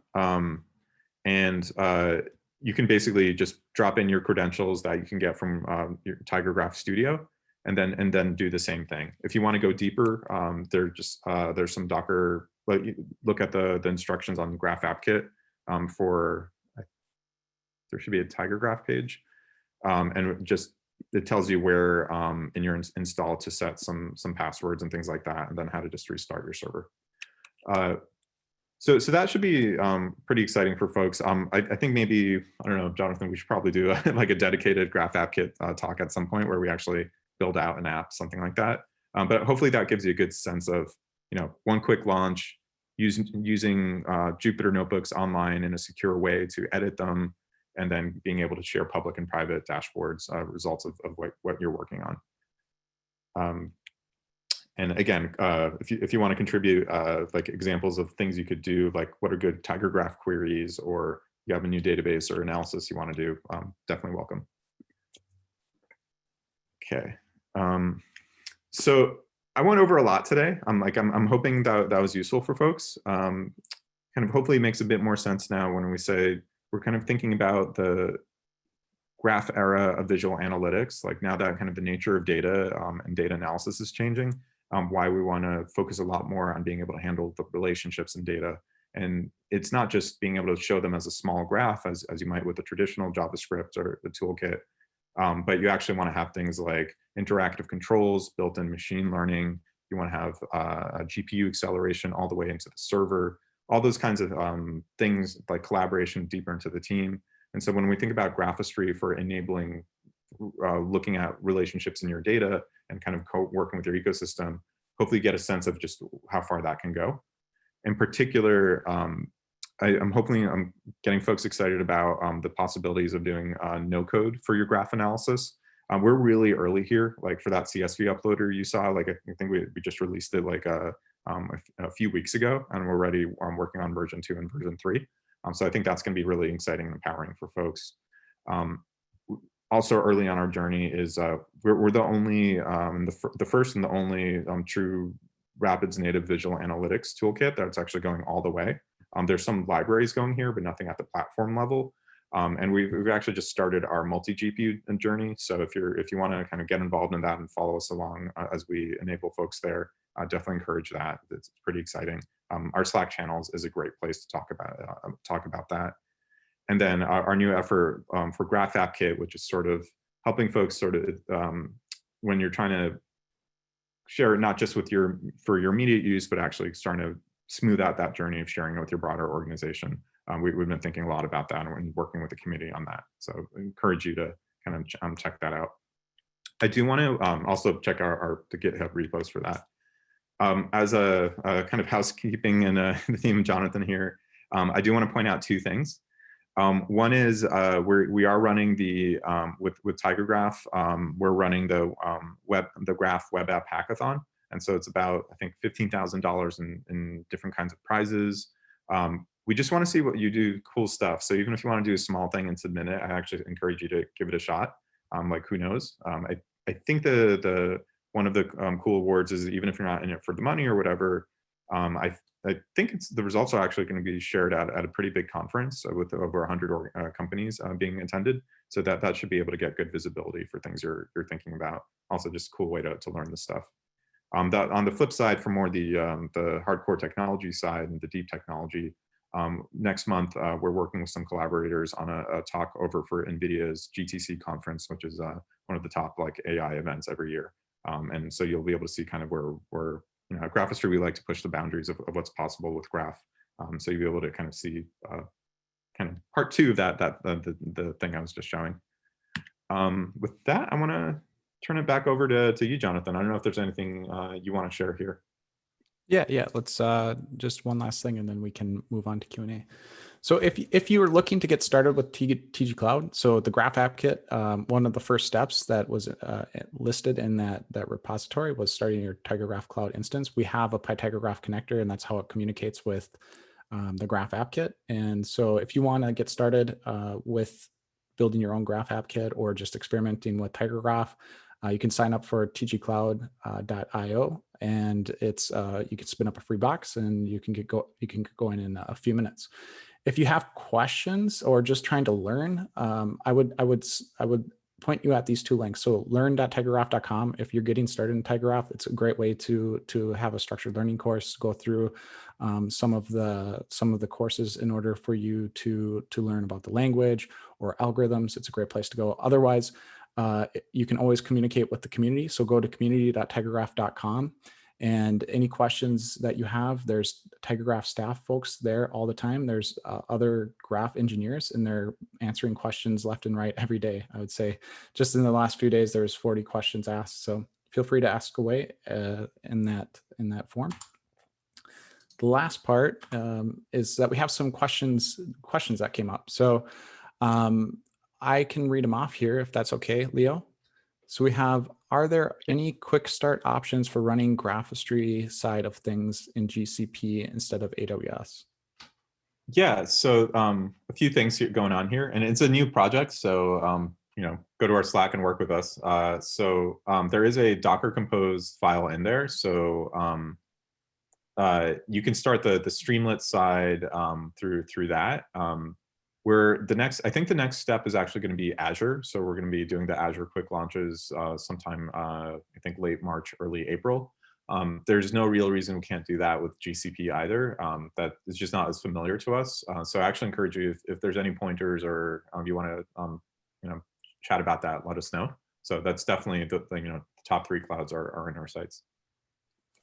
and you can basically just drop in your credentials that you can get from your Tiger Graph Studio, and then do the same thing. If you want to go deeper, there's some Docker. Look at the instructions on GraphAppKit for. There should be a Tiger Graph page, and it tells you where in your install to set some passwords and things like that, and then how to just restart your server. So that should be pretty exciting for folks. I think maybe, I don't know, Jonathan, we should probably do like a dedicated GraphAppKit talk at some point where we actually build out an app, something like that. But hopefully that gives you a good sense of, one quick launch, using Jupyter notebooks online in a secure way to edit them, and then being able to share public and private dashboards, results of what you're working on. And again, if you want to contribute like examples of things you could do, like what are good Tiger Graph queries, or you have a new database or analysis you want to do, definitely welcome. Okay, so I went over a lot today. I'm hoping that was useful for folks. Kind of hopefully it makes a bit more sense now when we say we're kind of thinking about the graph era of visual analytics, like now that kind of the nature of data and data analysis is changing, why we want to focus a lot more on being able to handle the relationships in data. And it's not just being able to show them as a small graph as you might with the traditional JavaScript or the toolkit, but you actually want to have things like interactive controls, built-in machine learning. You want to have a GPU acceleration all the way into the server, all those kinds of things like collaboration deeper into the team. And so when we think about Graphistry for enabling looking at relationships in your data and kind of working with your ecosystem, hopefully get a sense of just how far that can go. In particular, I'm getting folks excited about the possibilities of doing no code for your graph analysis. We're really early here, like for that CSV uploader you saw, like I think we just released it like a few weeks ago, and we're already working on version 2 and version 3. So I think that's going to be really exciting and empowering for folks. Also early on our journey is we're the only, the first and the only true Rapids native visual analytics toolkit that's actually going all the way. There's some libraries going here, but nothing at the platform level. And we've actually just started our multi-GPU journey. So if you want to kind of get involved in that and follow us along as we enable folks there, definitely encourage that. It's pretty exciting. Our Slack channels is a great place to talk about that. And then our new effort for GraphAppKit, which is sort of helping folks when you're trying to share it not just for your immediate use, but actually starting to smooth out that journey of sharing it with your broader organization. We've been thinking a lot about that and working with the community on that. So I encourage you to kind of check that out. I do want to also check the GitHub repos for that. As a kind of housekeeping and the theme of Jonathan here, I do want to point out two things. One is we are running the with TigerGraph. We're running the Graph Web App Hackathon, and so it's about, I think, $15,000 in different kinds of prizes. We just want to see what you do, cool stuff. So even if you want to do a small thing and submit it, I actually encourage you to give it a shot. Like, who knows? I think the one of the cool awards is, even if you're not in it for the money or whatever, I think the results are actually going to be shared at a pretty big conference with over 100 companies being attended. So that should be able to get good visibility for things you're thinking about. Also, just a cool way to learn this stuff. On the flip side, for more the hardcore technology side and the deep technology, next month we're working with some collaborators on a talk over for NVIDIA's GTC conference, which is one of the top like AI events every year. And so you'll be able to see kind of where at Graphistry, we like to push the boundaries of what's possible with Graph. So you'll be able to kind of see kind of part two of the thing I was just showing. With that, I want to turn it back over to you, Jonathan. I don't know if there's anything you want to share here. Yeah. Let's just one last thing, and then we can move on to Q&A. So if you were looking to get started with TG Cloud, so the GraphAppKit, one of the first steps that was listed in that repository was starting your TigerGraph Cloud instance. We have a PyTigerGraph connector, and that's how it communicates with the GraphAppKit. And so if you want to get started with building your own GraphAppKit or just experimenting with TigerGraph, you can sign up for tgcloud.io, and it's you can spin up a free box, and you can get going in a few minutes. If you have questions or just trying to learn, I would point you at these two links. So learn.tigergraph.com. If you're getting started in TigerGraph, it's a great way to have a structured learning course, go through some of the courses in order for you to learn about the language or algorithms. It's a great place to go. Otherwise, you can always communicate with the community. So go to community.tigergraph.com. And any questions that you have, there's TigerGraph staff folks there all the time. There's other graph engineers, and they're answering questions left and right every day. I would say just in the last few days, there's 40 questions asked. So feel free to ask away in that form. The last part is that we have some questions that came up. So I can read them off here if that's okay, Leo. So we have, are there any quick start options for running Graphistry side of things in GCP instead of AWS? Yeah, so a few things going on here, and it's a new project, so go to our Slack and work with us. So there is a Docker Compose file in there, so you can start the Streamlit side through that. I think the next step is actually going to be Azure. So we're going to be doing the Azure quick launches sometime, I think late March, early April. There's no real reason we can't do that with GCP either. That is just not as familiar to us. So I actually encourage you, if there's any pointers or you want to chat about that, let us know. So that's definitely the top 3 clouds are in our sites.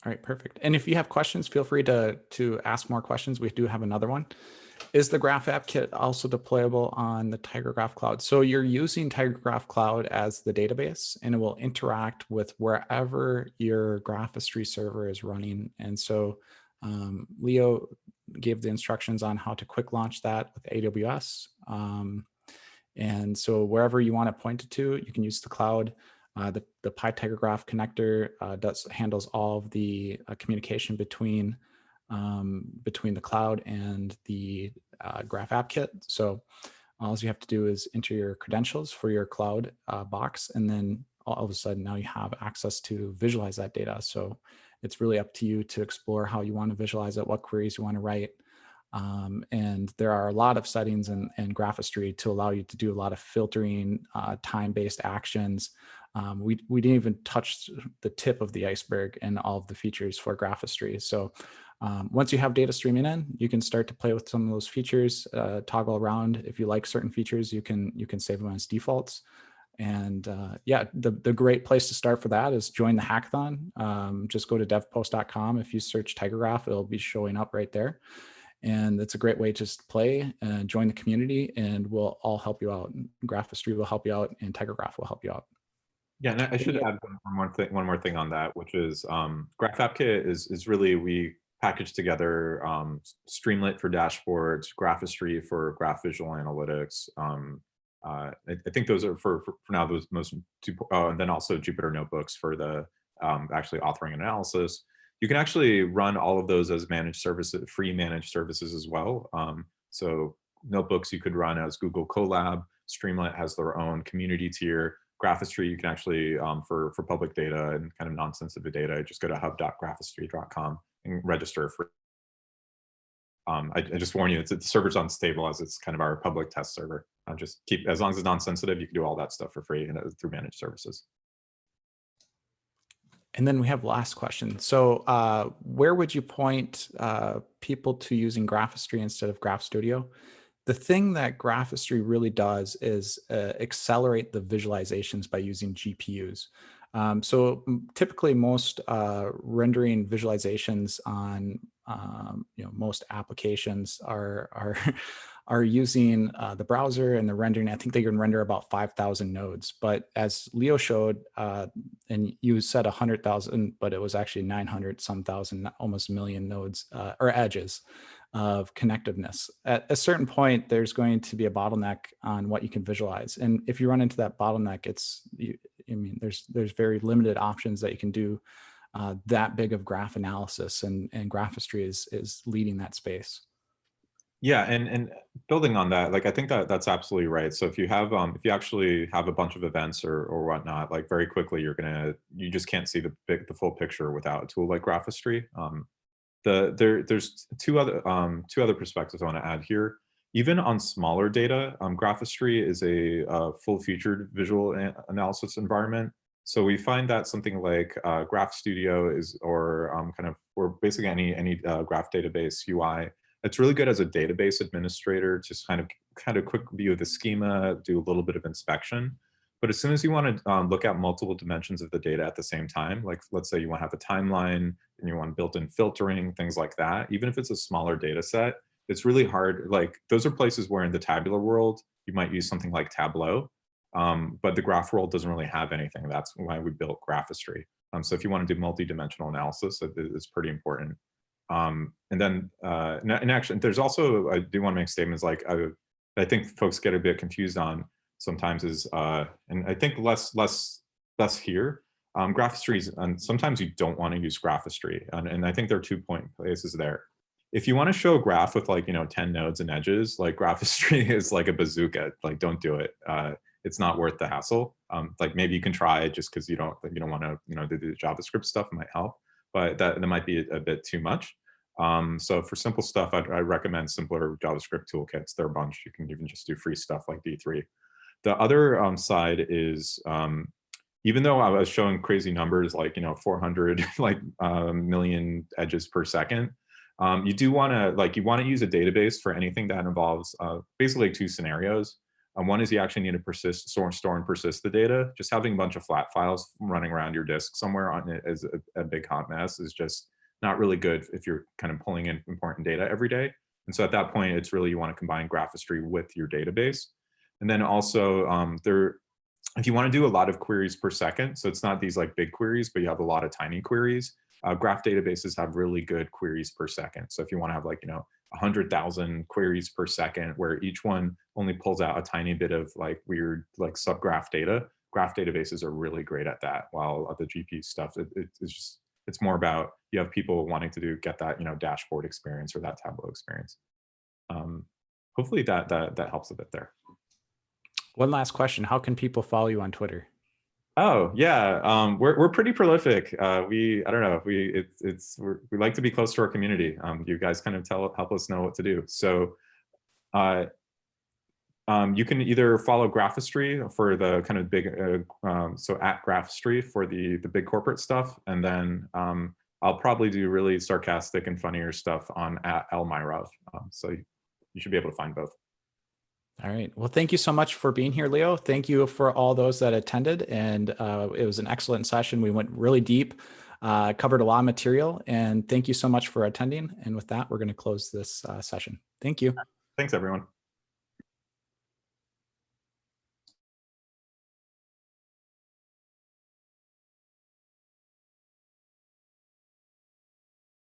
All right, perfect. And if you have questions, feel free to ask more questions. We do have another one. Is the GraphAppKit also deployable on the TigerGraph Cloud? So you're using TigerGraph Cloud as the database, and it will interact with wherever your Graphistry server is running. And so Leo gave the instructions on how to quick launch that with AWS. And so wherever you want to point it to, you can use the cloud. The PyTigerGraph connector handles all of the communication between the cloud and the GraphAppKit. So all you have to do is enter your credentials for your cloud box, and then all of a sudden now you have access to visualize that data. So it's really up to you to explore how you want to visualize it, what queries you want to write. And there are a lot of settings in Graphistry to allow you to do a lot of filtering, time-based actions. We didn't even touch the tip of the iceberg in all of the features for Graphistry. So once you have data streaming in, you can start to play with some of those features, toggle around. If you like certain features, you can save them as defaults. And yeah, the great place to start for that is join the hackathon. Just go to devpost.com. If you search TigerGraph, it'll be showing up right there. And it's a great way to just play and join the community, and we'll all help you out. Graphistry will help you out, and TigerGraph will help you out. Yeah, and I should add one more thing on that, which is GraphAppKit is really, we package together Streamlit for dashboards, Graphistry for graph visual analytics. I think those are for now those most two, and then also Jupyter Notebooks for the actually authoring and analysis. You can actually run all of those as managed services, free managed services as well. So Notebooks you could run as Google Colab. Streamlit has their own community tier. Graphistry, you can actually, for public data and kind of non-sensitive data, just go to hub.graphistry.com and register for. I just warn you, the server's unstable as it's kind of our public test server. Just keep, as long as it's non-sensitive, you can do all that stuff for free and through managed services. And then we have last question. So where would you point people to using Graphistry instead of Graph Studio? The thing that Graphistry really does is accelerate the visualizations by using GPUs. So typically most rendering visualizations on most applications are are using the browser and the rendering. I think they can render about 5,000 nodes. But as Leo showed, and you said 100,000, but it was actually 900 some thousand, almost a million nodes or edges of connectiveness. At a certain point, there's going to be a bottleneck on what you can visualize. And if you run into that bottleneck, there's very limited options that you can do that big of graph analysis, and Graphistry is leading that space. Yeah, and building on that, like I think that's absolutely right. So if you have if you actually have a bunch of events or whatnot, like very quickly you just can't see the full picture without a tool like Graphistry. There's two other perspectives I want to add here. Even on smaller data, Graphistry is a full-featured visual analysis environment. So we find that something like Graph Studio or basically any graph database UI, it's really good as a database administrator, just kind of quick view of the schema, do a little bit of inspection. But as soon as you want to look at multiple dimensions of the data at the same time, like let's say you want to have a timeline and you want built-in filtering, things like that, even if it's a smaller data set, it's really hard. Like those are places where in the tabular world, you might use something like Tableau, but the graph world doesn't really have anything. That's why we built Graphistry. So if you want to do multi-dimensional analysis, it's pretty important. And then in action, there's also, I do want to make statements like I think folks get a bit confused on sometimes is, and I think less here, Graphistry, and sometimes you don't want to use Graphistry. And I think there are 2 places there. If you want to show a graph with 10 nodes and edges, like Graphistry is like a bazooka, like don't do it. It's not worth the hassle. Like maybe you can try it just because you don't want to, do the JavaScript stuff, might help, but that might be a bit too much. So for simple stuff, I recommend simpler JavaScript toolkits. There are a bunch. You can even just do free stuff like D3. The other side is, even though I was showing crazy numbers like 400 million edges per second, you do want to use a database for anything that involves basically 2 scenarios. One is you actually need to store and persist the data. Just having a bunch of flat files running around your disk somewhere on it as a big hot mess is just not really good if you're kind of pulling in important data every day. And so at that point, it's really, you want to combine Graphistry with your database. And then also if you want to do a lot of queries per second, so it's not these big queries, but you have a lot of tiny queries, graph databases have really good queries per second. So if you want to have 100,000 queries per second, where each one only pulls out a tiny bit of weird subgraph data, graph databases are really great at that. While the GPU stuff, it's more about, you have people wanting to get that dashboard experience or that Tableau experience. Hopefully that helps a bit there. One last question: how can people follow you on Twitter? Oh yeah, we're pretty prolific. I don't know, we like to be close to our community. You guys kind of help us know what to do. So you can either follow Graphistry for the kind of big, so at Graphistry for the big corporate stuff, and then I'll probably do really sarcastic and funnier stuff on at Elmyrov. So you should be able to find both. All right. Well, thank you so much for being here, Leo. Thank you for all those that attended. And it was an excellent session. We went really deep, covered a lot of material. And thank you so much for attending. And with that, we're going to close this session. Thank you. Thanks, everyone.